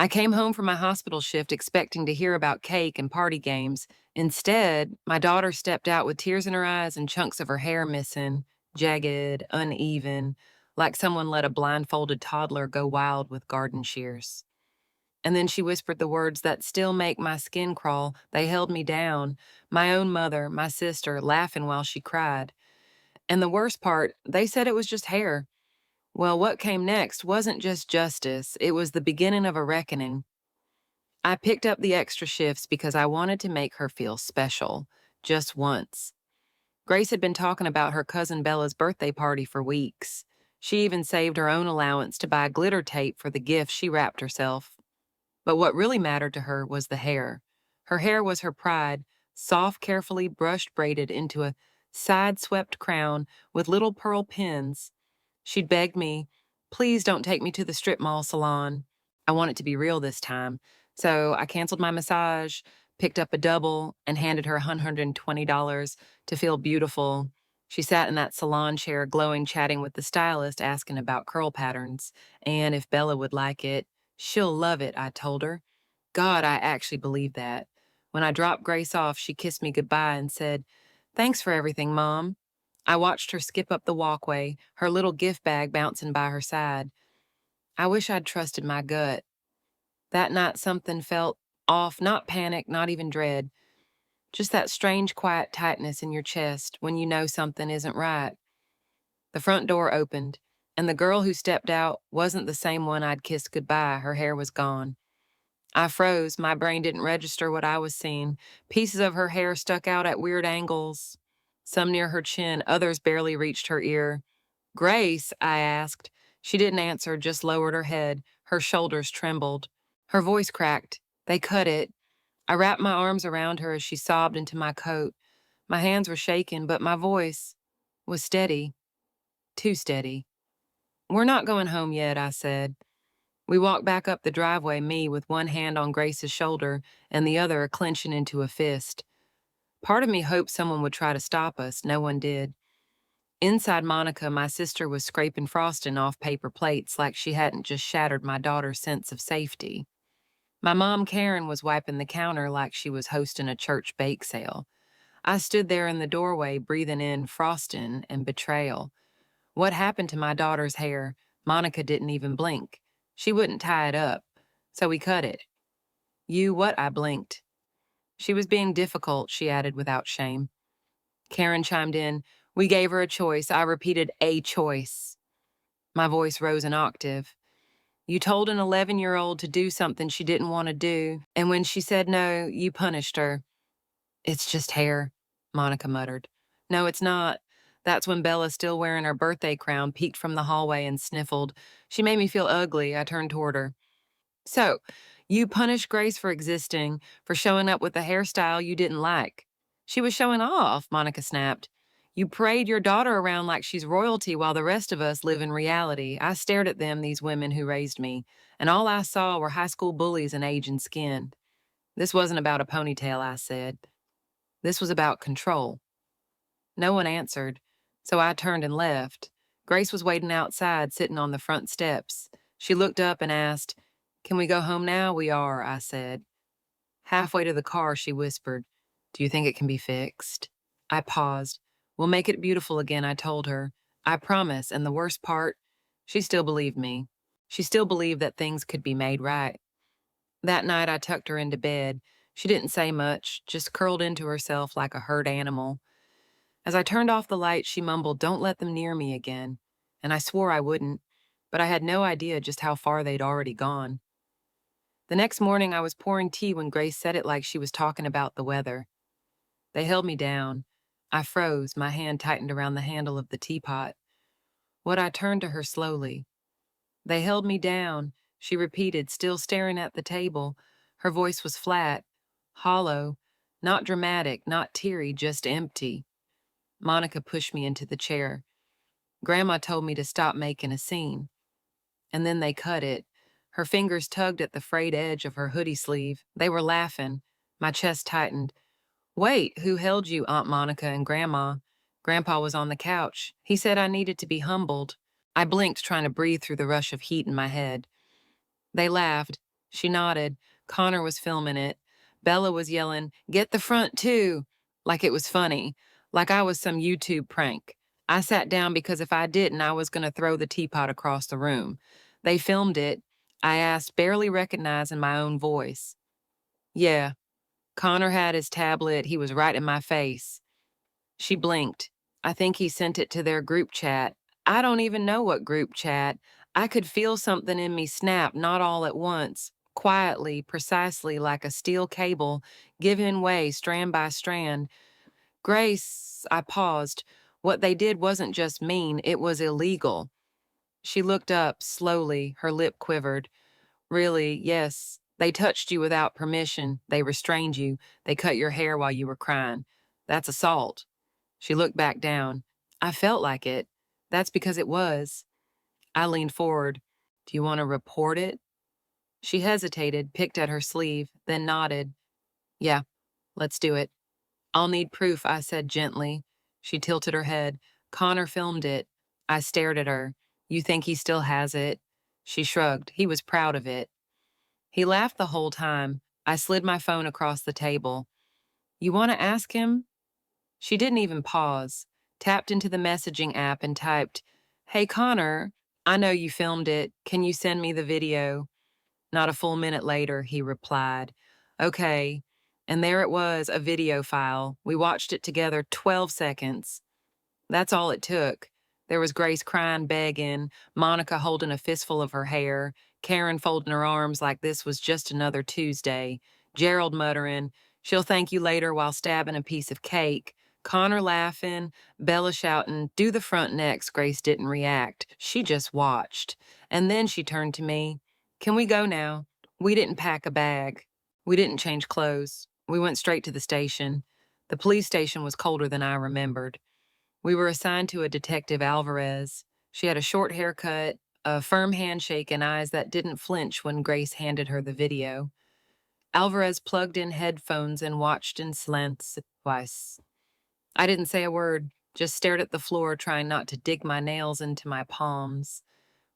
I came home from my hospital shift expecting to hear about cake and party games. Instead, my daughter stepped out with tears in her eyes and chunks of her hair missing, jagged, uneven, like someone let a blindfolded toddler go wild with garden shears. And then she whispered the words that still make my skin crawl. They held me down, my own mother, my sister, laughing while she cried. And the worst part, they said it was just hair. Well, what came next wasn't just justice, it was the beginning of a reckoning. I picked up the extra shifts because I wanted to make her feel special, just once. Grace had been talking about her cousin Bella's birthday party for weeks. She even saved her own allowance to buy glitter tape for the gift she wrapped herself. But what really mattered to her was the hair. Her hair was her pride, soft, carefully brushed braided into a side-swept crown with little pearl pins. She'd begged me, "Please don't take me to the strip mall salon. I want it to be real this time." So I canceled my massage, picked up a double, and handed her $120 to feel beautiful. She sat in that salon chair, glowing, chatting with the stylist, asking about curl patterns, and if Bella would like it. "She'll love it," I told her. God, I actually believe that. When I dropped Grace off, she kissed me goodbye and said, "Thanks for everything, Mom." I watched her skip up the walkway, her little gift bag bouncing by her side. I wish I'd trusted my gut. That night something felt off, not panic, not even dread, just that strange quiet tightness in your chest when you know something isn't right. The front door opened, and the girl who stepped out wasn't the same one I'd kissed goodbye. Her hair was gone. I froze. My brain didn't register what I was seeing. Pieces of her hair stuck out at weird angles, some near her chin, others barely reached her ear. "Grace?" I asked. She didn't answer, just lowered her head. Her shoulders trembled. Her voice cracked. "They cut it." I wrapped my arms around her as she sobbed into my coat. My hands were shaking, but my voice was steady, too steady. "We're not going home yet," I said. We walked back up the driveway, me with one hand on Grace's shoulder and the other clenching into a fist. Part of me hoped someone would try to stop us. No one did. Inside Monica, my sister was scraping frosting off paper plates like she hadn't just shattered my daughter's sense of safety. My mom, Karen, was wiping the counter like she was hosting a church bake sale. I stood there in the doorway, breathing in frosting and betrayal. What happened to my daughter's hair? Monica didn't even blink. She wouldn't tie it up, so we cut it. "You what?" I blinked. She was being difficult, she added without shame. Karen chimed in. "We gave her a choice." I repeated, "A choice." My voice rose an octave. "You told an 11-year-old to do something she didn't want to do, and when she said no, you punished her." "It's just hair," Monica muttered. "No, it's not." That's when Bella, still wearing her birthday crown, peeked from the hallway and sniffled. She made me feel ugly. I turned toward her. "So, you punished Grace for existing, for showing up with a hairstyle you didn't like." "She was showing off," Monica snapped. "You parade your daughter around like she's royalty while the rest of us live in reality." I stared at them, these women who raised me, and all I saw were high school bullies and aging skin. "This wasn't about a ponytail," I said. "This was about control." No one answered, so I turned and left. Grace was waiting outside, sitting on the front steps. She looked up and asked, "Can we go home now?" "We are," I said. Halfway to the car, she whispered, "Do you think it can be fixed?" I paused. "We'll make it beautiful again," I told her. "I promise." And the worst part, she still believed me. She still believed that things could be made right. That night, I tucked her into bed. She didn't say much, just curled into herself like a hurt animal. As I turned off the light, she mumbled, "Don't let them near me again." And I swore I wouldn't, but I had no idea just how far they'd already gone. The next morning, I was pouring tea when Grace said it like she was talking about the weather. They held me down. I froze, my hand tightened around the handle of the teapot. I turned to her slowly. "They held me down," she repeated, still staring at the table. Her voice was flat, hollow, not dramatic, not teary, just empty. Monica pushed me into the chair. "Grandma told me to stop making a scene." And then they cut it. Her fingers tugged at the frayed edge of her hoodie sleeve. They were laughing. My chest tightened. "Wait, who held you, Aunt Monica and Grandma?" "Grandpa was on the couch. He said I needed to be humbled." I blinked, trying to breathe through the rush of heat in my head. They laughed. She nodded. Connor was filming it. Bella was yelling, "Get the front too," like it was funny, like I was some YouTube prank. I sat down because if I didn't, I was going to throw the teapot across the room. They filmed it. I asked, barely recognizing my own voice. Yeah, Connor had his tablet. He was right in my face. She blinked. I think he sent it to their group chat. I don't even know what group chat. I could feel something in me snap, not all at once, quietly, precisely like a steel cable, giving way strand by strand. Grace, I paused. What they did wasn't just mean, it was illegal. She looked up slowly, her lip quivered. Really, yes. They touched you without permission. They restrained you. They cut your hair while you were crying. That's assault. She looked back down. I felt like it. That's because it was. I leaned forward. Do you want to report it? She hesitated, picked at her sleeve, then nodded. Yeah, let's do it. I'll need proof, I said gently. She tilted her head. Connor filmed it. I stared at her. You think he still has it? She shrugged. He was proud of it. He laughed the whole time. I slid my phone across the table. You want to ask him? She didn't even pause, tapped into the messaging app and typed, Hey Connor, I know you filmed it. Can you send me the video? Not a full minute later, he replied, Okay. And there it was, a video file. We watched it together 12 seconds. That's all it took. There was Grace crying, begging, Monica holding a fistful of her hair, Karen folding her arms like this was just another Tuesday, Gerald muttering, She'll thank you later while stabbing a piece of cake, Connor laughing, Bella shouting, Do the front next. Grace didn't react. She just watched. And then she turned to me. Can we go now? We didn't pack a bag. We didn't change clothes. We went straight to the station. The police station was colder than I remembered. We were assigned to a Detective Alvarez. She had a short haircut, a firm handshake, and eyes that didn't flinch when Grace handed her the video. Alvarez plugged in headphones and watched in slants twice. I didn't say a word, just stared at the floor, trying not to dig my nails into my palms.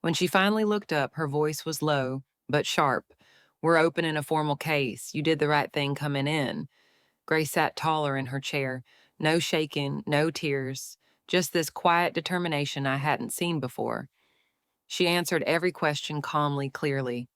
When she finally looked up, her voice was low, but sharp. We're opening a formal case. You did the right thing coming in. Grace sat taller in her chair. No shaking, no tears, just this quiet determination I hadn't seen before. She answered every question calmly, clearly.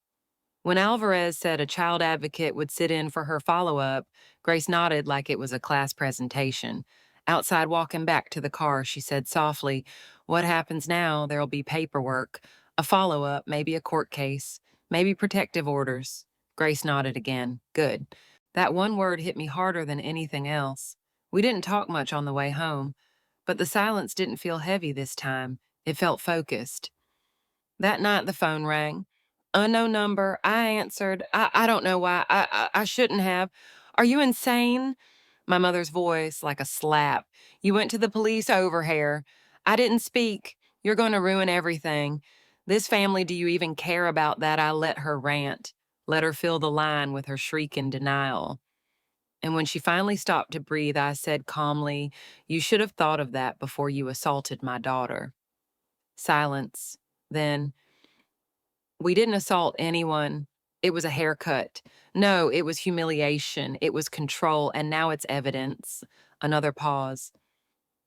When Alvarez said a child advocate would sit in for her follow-up, Grace nodded like it was a class presentation. Outside walking back to the car, she said softly, What happens now? There'll be paperwork, a follow-up, maybe a court case, maybe protective orders. Grace nodded again. Good. That one word hit me harder than anything else. We didn't talk much on the way home, but the silence didn't feel heavy this time. It felt focused. That night the phone rang. Unknown number. I answered. I don't know why. I shouldn't have. Are you insane? My mother's voice like a slap. You went to the police over here. I didn't speak. You're going to ruin everything. This family, do you even care about that? I let her rant. Let her fill the line with her shriek in denial. And when she finally stopped to breathe, I said calmly, You should have thought of that before you assaulted my daughter. Silence. Then, We didn't assault anyone. It was a haircut. No, it was humiliation. It was control, and now it's evidence. Another pause.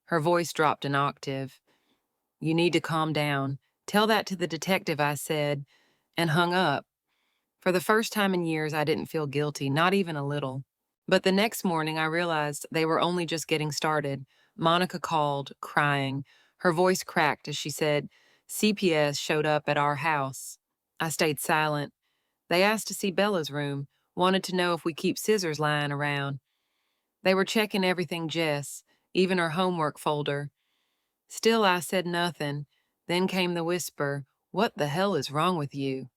Her voice dropped an octave. You need to calm down. Tell that to the detective, I said, and hung up. For the first time in years, I didn't feel guilty, not even a little. But the next morning, I realized they were only just getting started. Monica called, crying. Her voice cracked as she said, CPS showed up at our house. I stayed silent. They asked to see Bella's room, wanted to know if we keep scissors lying around. They were checking everything Jess, even her homework folder. Still, I said nothing. Then came the whisper, What the hell is wrong with you?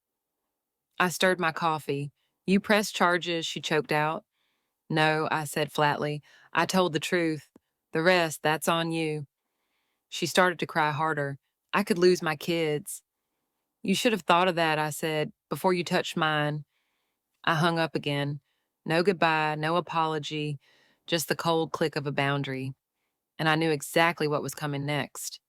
I stirred my coffee. You pressed charges, she choked out. No, I said flatly. I told the truth. The rest, that's on you. She started to cry harder. I could lose my kids. You should have thought of that, I said, before you touched mine. I hung up again. No goodbye, no apology, just the cold click of a boundary. And I knew exactly what was coming next.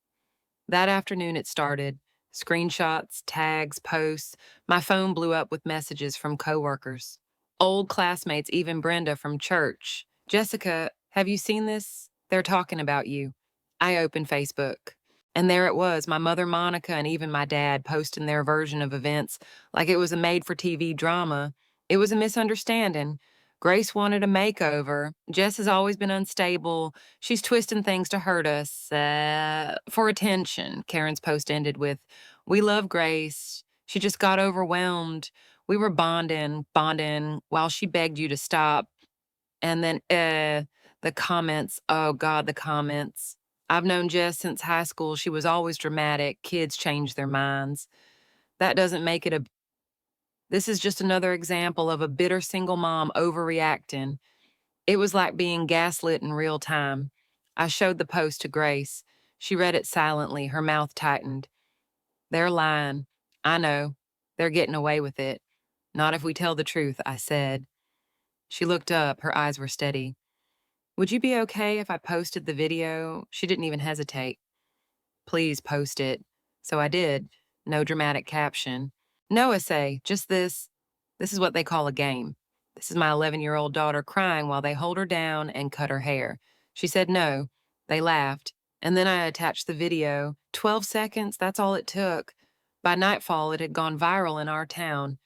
That afternoon it started. Screenshots, tags, posts. My phone blew up with messages from coworkers. Old classmates, even Brenda from church. Jessica, have you seen this? They're talking about you. I opened Facebook. And there it was, my mother Monica and even my dad posting their version of events like it was a made for TV drama. It was a misunderstanding. Grace wanted a makeover. Jess has always been unstable. She's twisting things to hurt us. For attention. Karen's post ended with, "We love Grace. She just got overwhelmed. We were bonding while she begged you to stop." And then, the comments. Oh God, the comments. I've known Jess since high school. She was always dramatic. Kids change their minds. That doesn't make it a. This is just another example of a bitter single mom overreacting. It was like being gaslit in real time. I showed the post to Grace. She read it silently, her mouth tightened. They're lying. I know. They're getting away with it. Not if we tell the truth, I said. She looked up, her eyes were steady. Would you be okay if I posted the video? She didn't even hesitate. Please post it. So I did. No dramatic caption. No essay, just this. This is what they call a game. This is my 11-year-old daughter crying while they hold her down and cut her hair. She said no. They laughed. And then I attached the video. 12 seconds, that's all it took. By nightfall, it had gone viral in our town.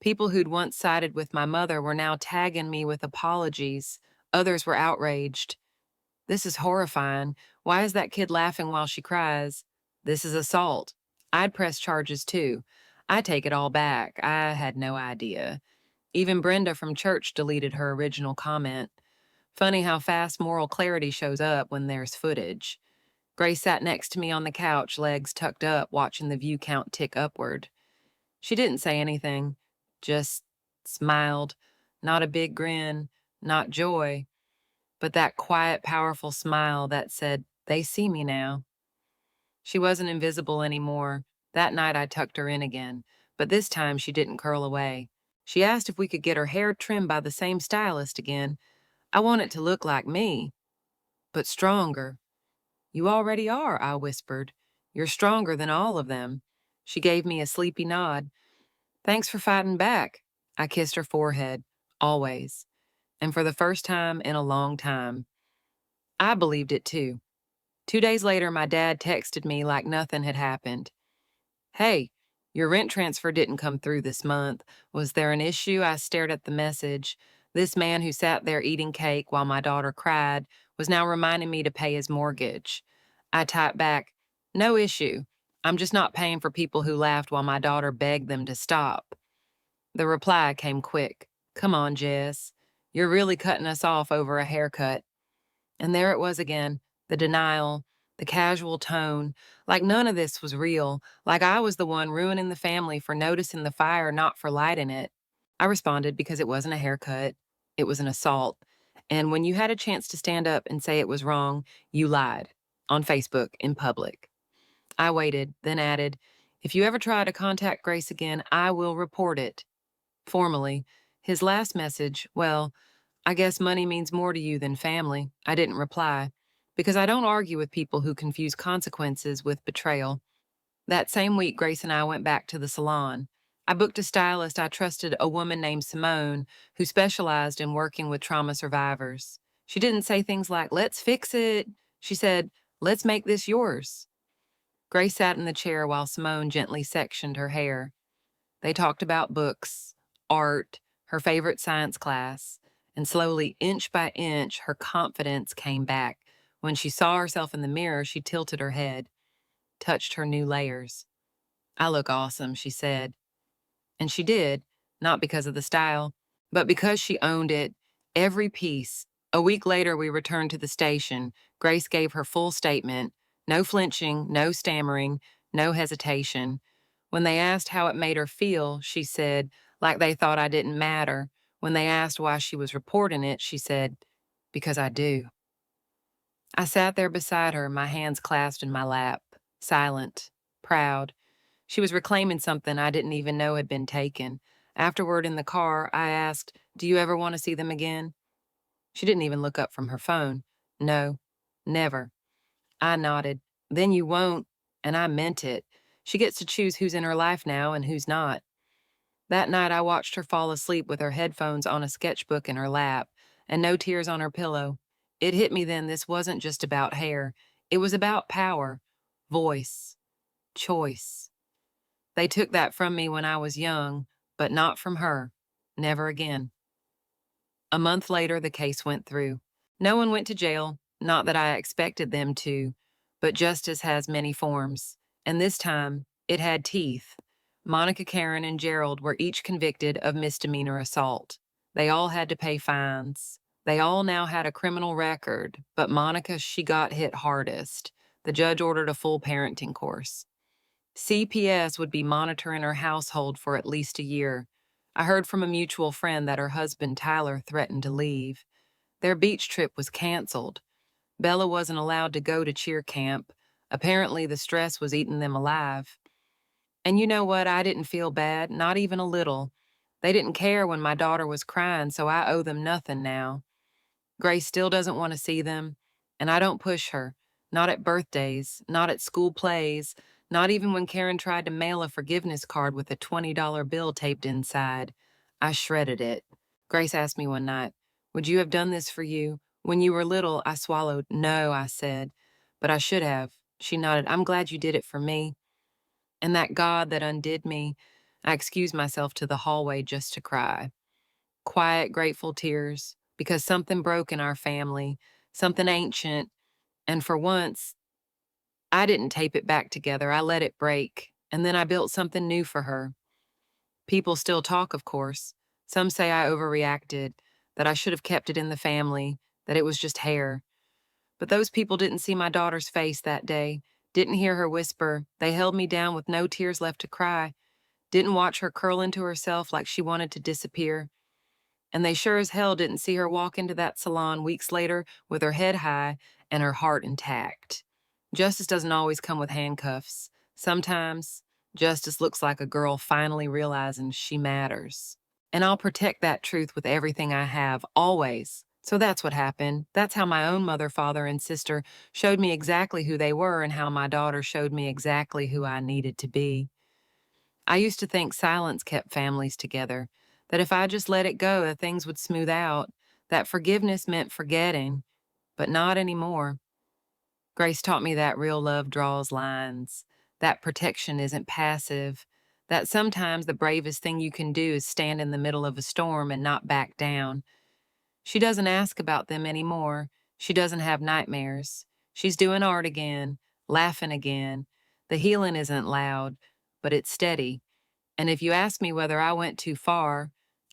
People who'd once sided with my mother were now tagging me with apologies. Others were outraged. This is horrifying. Why is that kid laughing while she cries? This is assault. I'd press charges too. I take it all back. I had no idea. Even Brenda from church deleted her original comment. Funny how fast moral clarity shows up when there's footage. Grace sat next to me on the couch, legs tucked up, watching the view count tick upward. She didn't say anything, just smiled. Not a big grin, not joy, but that quiet, powerful smile that said, they see me now. She wasn't invisible anymore. That night I tucked her in again, but this time she didn't curl away. She asked if we could get her hair trimmed by the same stylist again. I want it to look like me, but stronger. You already are, I whispered. You're stronger than all of them. She gave me a sleepy nod. Thanks for fighting back. I kissed her forehead, always, and for the first time in a long time. I believed it too. 2 days later, my dad texted me like nothing had happened. Hey, your rent transfer didn't come through this month. Was there an issue? I stared at the message. This man who sat there eating cake while my daughter cried was now reminding me to pay his mortgage. I typed back, no issue. I'm just not paying for people who laughed while my daughter begged them to stop. The reply came quick. Come on, Jess. You're really cutting us off over a haircut. And there it was again, the denial, the casual tone, like none of this was real, like I was the one ruining the family for noticing the fire, not for lighting it. I responded because it wasn't a haircut, it was an assault. And when you had a chance to stand up and say it was wrong, you lied. On Facebook, in public. I waited, then added, if you ever try to contact Grace again, I will report it. Formally. His last message, well, I guess money means more to you than family. I didn't reply, because I don't argue with people who confuse consequences with betrayal. That same week, Grace and I went back to the salon. I booked a stylist I trusted, a woman named Simone, who specialized in working with trauma survivors. She didn't say things like, let's fix it. She said, let's make this yours. Grace sat in the chair while Simone gently sectioned her hair. They talked about books, art, her favorite science class, and slowly, inch by inch, her confidence came back. When she saw herself in the mirror, she tilted her head, touched her new layers. I look awesome, she said. And she did, not because of the style, but because she owned it, every piece. A week later, we returned to the station. Grace gave her full statement. No flinching, no stammering, no hesitation. When they asked how it made her feel, she said, like they thought I didn't matter. When they asked why she was reporting it, she said, because I do. I sat there beside her, my hands clasped in my lap, silent, proud. She was reclaiming something I didn't even know had been taken. Afterward in the car, I asked, do you ever want to see them again? She didn't even look up from her phone. No, never. I nodded. Then you won't, and I meant it. She gets to choose who's in her life now and who's not. That night, I watched her fall asleep with her headphones on a sketchbook in her lap and no tears on her pillow. It hit me then this wasn't just about hair, it was about power, voice, choice. They took that from me when I was young, but not from her. Never again. A month later, the case went through. No one went to jail, not that I expected them to, but justice has many forms. And this time, it had teeth. Monica, Karen, and Gerald were each convicted of misdemeanor assault. They all had to pay fines. They all now had a criminal record, but Monica, she got hit hardest. The judge ordered a full parenting course. CPS would be monitoring her household for at least a year. I heard from a mutual friend that her husband Tyler threatened to leave. Their beach trip was canceled. Bella wasn't allowed to go to cheer camp. Apparently, the stress was eating them alive. And you know what? I didn't feel bad, not even a little. They didn't care when my daughter was crying, so I owe them nothing now. Grace still doesn't want to see them, and I don't push her. Not at birthdays, not at school plays, not even when Karen tried to mail a forgiveness card with a $20 bill taped inside. I shredded it. Grace asked me one night, "Would you have done this for you?" When you were little, I swallowed. "No," I said. "But I should have." She nodded. "I'm glad you did it for me." And that God that undid me, I excused myself to the hallway just to cry. Quiet, grateful tears, because something broke in our family, something ancient, and for once, I didn't tape it back together. I let it break, and then I built something new for her. People still talk, of course. Some say I overreacted, that I should have kept it in the family, that it was just hair. But those people didn't see my daughter's face that day, didn't hear her whisper. They held me down with no tears left to cry, didn't watch her curl into herself like she wanted to disappear. And they sure as hell didn't see her walk into that salon weeks later with her head high and her heart intact. Justice doesn't always come with handcuffs. Sometimes, justice looks like a girl finally realizing she matters. And I'll protect that truth with everything I have, always. So that's what happened. That's how my own mother, father, and sister showed me exactly who they were and how my daughter showed me exactly who I needed to be. I used to think silence kept families together, that if I just let it go, that things would smooth out, that forgiveness meant forgetting, but not anymore. Grace taught me that real love draws lines, that protection isn't passive, that sometimes the bravest thing you can do is stand in the middle of a storm and not back down. She doesn't ask about them anymore. She doesn't have nightmares. She's doing art again, laughing again. The healing isn't loud, but it's steady. And if you ask me whether I went too far,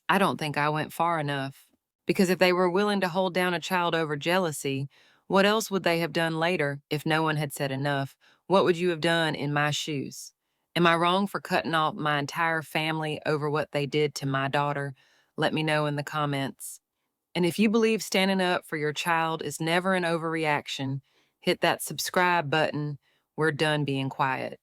I don't think I went far enough. Because if they were willing to hold down a child over jealousy, what else would they have done later if no one had said enough? What would you have done in my shoes? Am I wrong for cutting off my entire family over what they did to my daughter? Let me know in the comments. And if you believe standing up for your child is never an overreaction, hit that subscribe button. We're done being quiet.